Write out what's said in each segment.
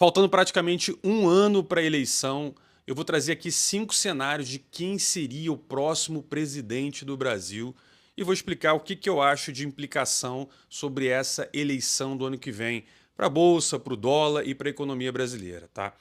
Faltando praticamente um ano para a eleição, eu vou trazer aqui 5 cenários de quem seria o próximo presidente do Brasil e vou explicar o que eu acho de implicação sobre essa eleição do ano que vem para a Bolsa, para o dólar e para a economia brasileira, tá?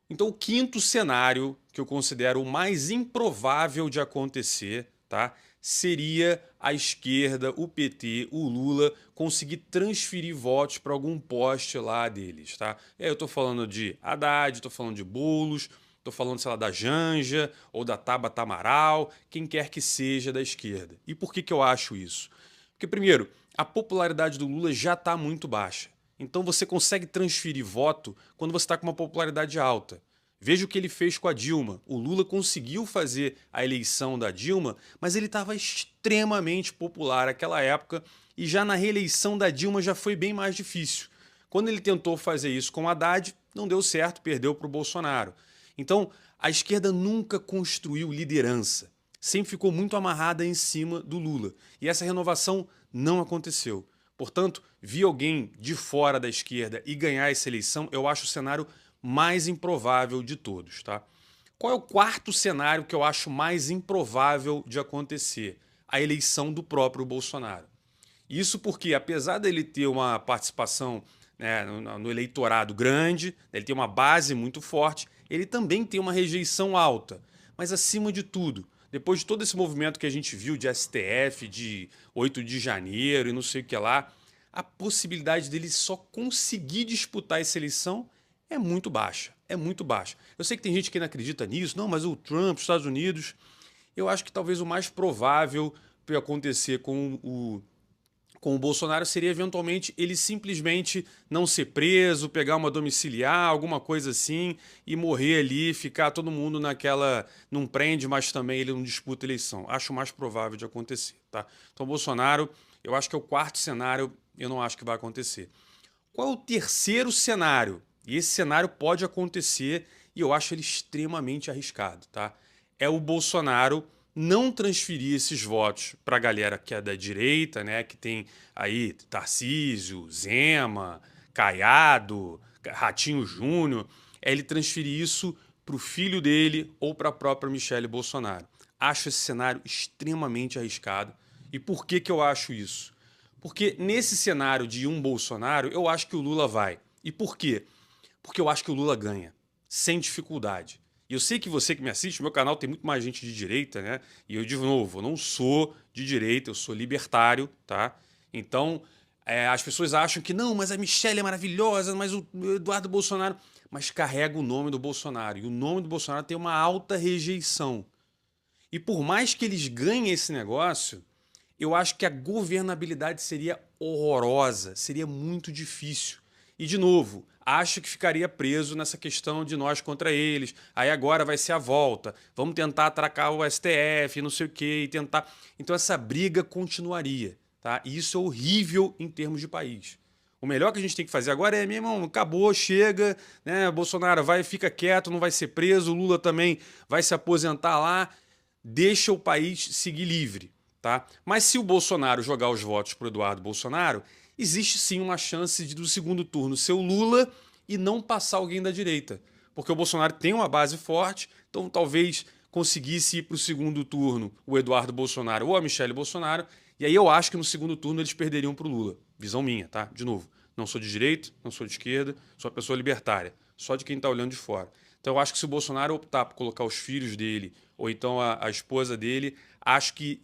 Então, o quinto cenário que eu considero o mais improvável de acontecer, tá? Seria a esquerda, o PT, o Lula, conseguir transferir votos para algum poste lá deles, tá? E aí eu tô falando de Haddad, tô falando de Boulos, tô falando, sei lá, da Janja ou da Tabata Amaral, quem quer que seja da esquerda. E por que eu acho isso? Porque, primeiro, a popularidade do Lula já está muito baixa. Então você consegue transferir voto quando você está com uma popularidade alta. Veja o que ele fez com a Dilma. O Lula conseguiu fazer a eleição da Dilma, mas ele estava extremamente popular naquela época e já na reeleição da Dilma já foi bem mais difícil. Quando ele tentou fazer isso com Haddad, não deu certo, perdeu para o Bolsonaro. Então, a esquerda nunca construiu liderança. Sempre ficou muito amarrada em cima do Lula. E essa renovação não aconteceu. Portanto, vir alguém de fora da esquerda e ganhar essa eleição, eu acho o cenário mais improvável de todos, tá? Qual é o quarto cenário que eu acho mais improvável de acontecer? A eleição do próprio Bolsonaro. Isso porque, apesar dele ter uma participação, né, no eleitorado grande, ele tem uma base muito forte, ele também tem uma rejeição alta. Mas, acima de tudo, depois de todo esse movimento que a gente viu de STF, de 8 de janeiro e não sei o que lá, a possibilidade dele só conseguir disputar essa eleição é muito baixa. É muito baixa. Eu sei que tem gente que não acredita nisso, não, mas o Trump, os Estados Unidos, eu acho que talvez o mais provável para acontecer com o Bolsonaro seria eventualmente ele simplesmente não ser preso, pegar uma domiciliar, alguma coisa assim, e morrer ali, ficar todo mundo naquela. Não prende, mas também ele não disputa eleição. Acho mais provável de acontecer, tá? Então, Bolsonaro, eu acho que é o quarto cenário, eu não acho que vai acontecer. Qual é o terceiro cenário? E esse cenário pode acontecer e eu acho ele extremamente arriscado, tá? É o Bolsonaro não transferir esses votos para a galera que é da direita, né? Que tem aí Tarcísio, Zema, Caiado, Ratinho Júnior. É ele transferir isso para o filho dele ou para a própria Michele Bolsonaro. Acho esse cenário extremamente arriscado. E por que eu acho isso? Porque nesse cenário de um Bolsonaro, eu acho que o Lula vai. E por quê? Porque eu acho que o Lula ganha, sem dificuldade. E eu sei que você que me assiste, meu canal tem muito mais gente de direita, né? E eu, de novo, eu não sou de direita, eu sou libertário, tá? Então, as pessoas acham que não, mas a Michelle é maravilhosa, mas o Eduardo Bolsonaro. Mas carrega o nome do Bolsonaro. E o nome do Bolsonaro tem uma alta rejeição. E por mais que eles ganhem esse negócio, eu acho que a governabilidade seria horrorosa, seria muito difícil. E, de novo, acho que ficaria preso nessa questão de nós contra eles. Aí agora vai ser a volta. Vamos tentar atracar o STF, não sei o quê, e tentar. Então essa briga continuaria, tá? E isso é horrível em termos de país. O melhor que a gente tem que fazer agora é, meu irmão, acabou, chega, né? Bolsonaro vai, fica quieto, não vai ser preso, o Lula também vai se aposentar lá, deixa o país seguir livre. Tá? Mas se o Bolsonaro jogar os votos para o Eduardo Bolsonaro, existe sim uma chance de do segundo turno ser o Lula e não passar alguém da direita. Porque o Bolsonaro tem uma base forte, então talvez conseguisse ir para o segundo turno o Eduardo Bolsonaro ou a Michele Bolsonaro, e aí eu acho que no segundo turno eles perderiam para o Lula. Visão minha, tá? De novo, não sou de direita, não sou de esquerda, sou uma pessoa libertária, só de quem está olhando de fora. Então eu acho que se o Bolsonaro optar por colocar os filhos dele ou então a esposa dele, acho que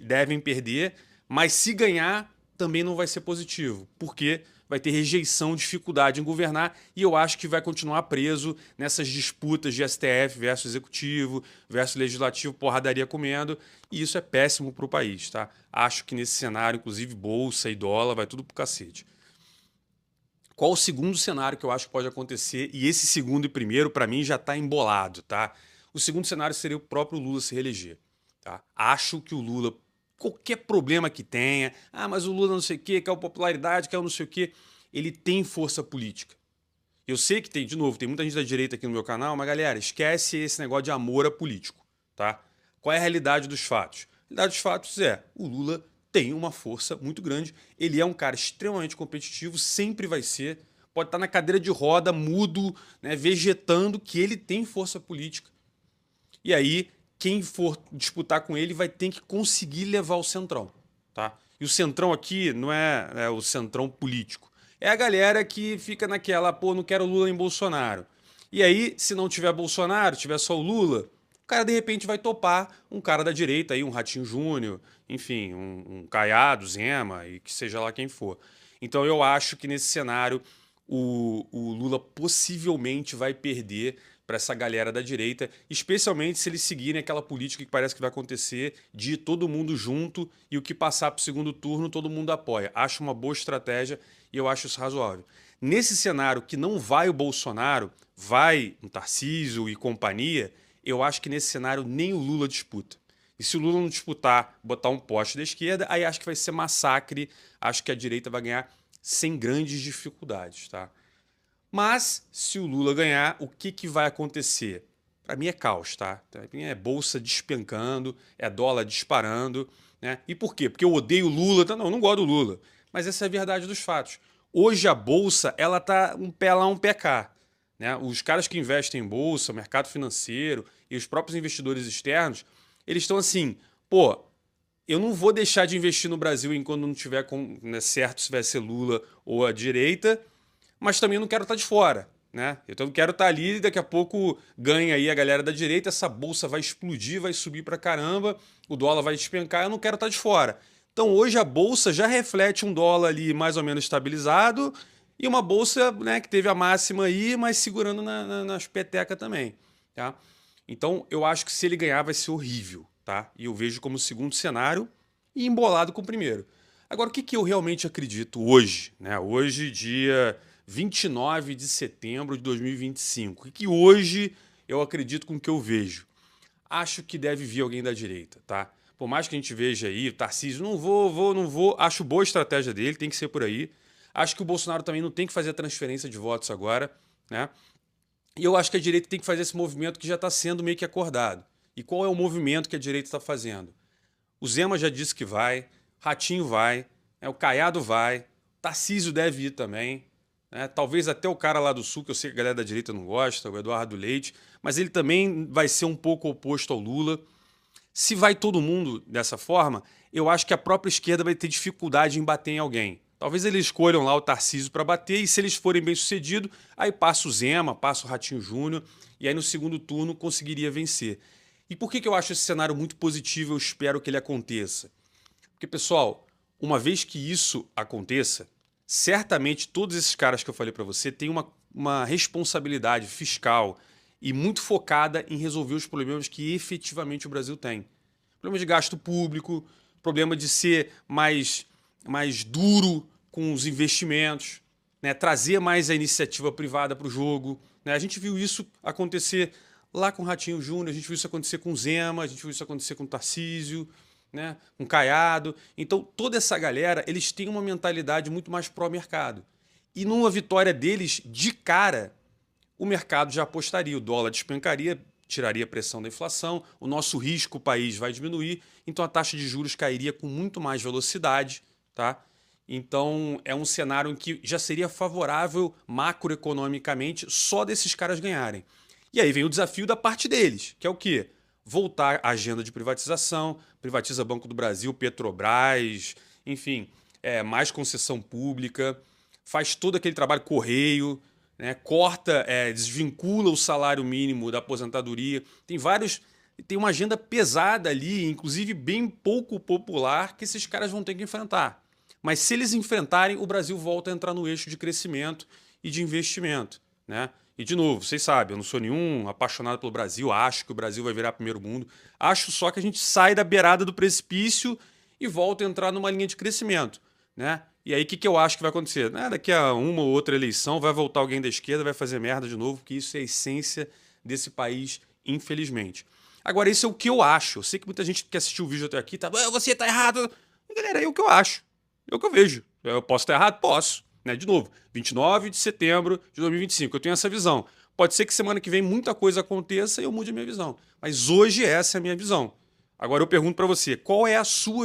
devem perder, mas se ganhar também não vai ser positivo, porque vai ter rejeição, dificuldade em governar e eu acho que vai continuar preso nessas disputas de STF versus executivo, versus legislativo, porradaria comendo, e isso é péssimo para o país, tá? Acho que nesse cenário, inclusive bolsa e dólar, vai tudo pro cacete. Qual o segundo cenário que eu acho que pode acontecer? E esse segundo e primeiro, para mim, já está embolado, tá? O segundo cenário seria o próprio Lula se reeleger. Tá? Acho que o Lula, qualquer problema que tenha, mas o Lula não sei o quê, quer popularidade, quer não sei o quê, ele tem força política. Eu sei que tem, de novo, tem muita gente da direita aqui no meu canal, mas galera, esquece esse negócio de amor a político, tá? Qual é a realidade dos fatos? A realidade dos fatos é, o Lula tem uma força muito grande, ele é um cara extremamente competitivo, sempre vai ser, pode estar na cadeira de roda, mudo, né, vegetando, que ele tem força política. E aí, quem for disputar com ele vai ter que conseguir levar o centrão, tá? E o centrão aqui não é o centrão político. É a galera que fica naquela, pô, não quero Lula nem Bolsonaro. E aí, se não tiver Bolsonaro, tiver só o Lula, o cara de repente vai topar um cara da direita aí, um Ratinho Júnior, enfim, um Caiado, Zema, e que seja lá quem for. Então eu acho que nesse cenário o Lula possivelmente vai perder para essa galera da direita, especialmente se eles seguirem aquela política que parece que vai acontecer de ir todo mundo junto e o que passar para o segundo turno todo mundo apoia. Acho uma boa estratégia e eu acho isso razoável. Nesse cenário que não vai o Bolsonaro, vai um Tarcísio e companhia, eu acho que nesse cenário nem o Lula disputa. E se o Lula não disputar, botar um poste da esquerda, aí acho que vai ser massacre, acho que a direita vai ganhar sem grandes dificuldades, tá? Mas, se o Lula ganhar, o que vai acontecer? Para mim é caos, tá? Para mim é bolsa despencando, é dólar disparando, né? E por quê? Porque eu odeio o Lula, tá? Não, eu não gosto do Lula. Mas essa é a verdade dos fatos. Hoje a bolsa, ela tá um pé lá, um pé cá, né? Os caras que investem em bolsa, mercado financeiro e os próprios investidores externos, eles estão assim, pô, eu não vou deixar de investir no Brasil enquanto não tiver né, certo se vai ser Lula ou a direita, mas também não quero estar de fora, né? Então eu quero estar ali e daqui a pouco ganha aí a galera da direita, essa bolsa vai explodir, vai subir pra caramba, o dólar vai despencar, eu não quero estar de fora. Então hoje a bolsa já reflete um dólar ali mais ou menos estabilizado e uma bolsa, né, que teve a máxima aí, mas segurando nas petecas também, tá? Então eu acho que se ele ganhar vai ser horrível, tá? E eu vejo como segundo cenário e embolado com o primeiro. Agora, o que eu realmente acredito hoje, né? Hoje, dia 29 de setembro de 2025. O que hoje eu acredito com o que eu vejo? Acho que deve vir alguém da direita, tá? Por mais que a gente veja aí, o Tarcísio, não vou. Acho boa a estratégia dele, tem que ser por aí. Acho que o Bolsonaro também não tem que fazer a transferência de votos agora, né? E eu acho que a direita tem que fazer esse movimento que já está sendo meio que acordado. E qual é o movimento que a direita está fazendo? O Zema já disse que vai, Ratinho vai, né? O Caiado vai, Tarcísio deve ir também, né? Talvez até o cara lá do Sul, que eu sei que a galera da direita não gosta, o Eduardo Leite, mas ele também vai ser um pouco oposto ao Lula. Se vai todo mundo dessa forma, eu acho que a própria esquerda vai ter dificuldade em bater em alguém. Talvez eles escolham lá o Tarcísio para bater e se eles forem bem-sucedidos, aí passa o Zema, passa o Ratinho Júnior e aí no segundo turno conseguiria vencer. E por que eu acho esse cenário muito positivo e eu espero que ele aconteça? Porque, pessoal, uma vez que isso aconteça, certamente todos esses caras que eu falei para você têm uma responsabilidade fiscal e muito focada em resolver os problemas que efetivamente o Brasil tem. Problema de gasto público, problema de ser mais duro com os investimentos, né? Trazer mais a iniciativa privada para o jogo. Né? A gente viu isso acontecer lá com o Ratinho Júnior, a gente viu isso acontecer com o Zema, a gente viu isso acontecer com o Tarcísio, né? Com o Caiado. Então, toda essa galera, eles têm uma mentalidade muito mais pró-mercado. E numa vitória deles, de cara, o mercado já apostaria, o dólar despencaria, tiraria a pressão da inflação, o nosso risco, o país vai diminuir, então a taxa de juros cairia com muito mais velocidade, tá? Então é um cenário em que já seria favorável macroeconomicamente só desses caras ganharem. E aí vem o desafio da parte deles, que é o quê? Voltar à agenda de privatização, privatiza Banco do Brasil, Petrobras, enfim, mais concessão pública, faz todo aquele trabalho correio, né, corta, desvincula o salário mínimo da aposentadoria. Tem uma agenda pesada ali, inclusive bem pouco popular, que esses caras vão ter que enfrentar. Mas se eles enfrentarem, o Brasil volta a entrar no eixo de crescimento e de investimento, né? E, de novo, vocês sabem, eu não sou nenhum apaixonado pelo Brasil, acho que o Brasil vai virar primeiro mundo. Acho só que a gente sai da beirada do precipício e volta a entrar numa linha de crescimento, né? E aí o que eu acho que vai acontecer? Daqui a uma ou outra eleição vai voltar alguém da esquerda, vai fazer merda de novo, porque isso é a essência desse país, infelizmente. Agora, isso é o que eu acho. Eu sei que muita gente que assistiu o vídeo até aqui tá, você tá errado. E, galera, é o que eu acho. É o que eu vejo. Eu posso estar errado? Posso. Né? De novo, 29 de setembro de 2025. Eu tenho essa visão. Pode ser que semana que vem muita coisa aconteça e eu mude a minha visão. Mas hoje essa é a minha visão. Agora eu pergunto para você, qual é a sua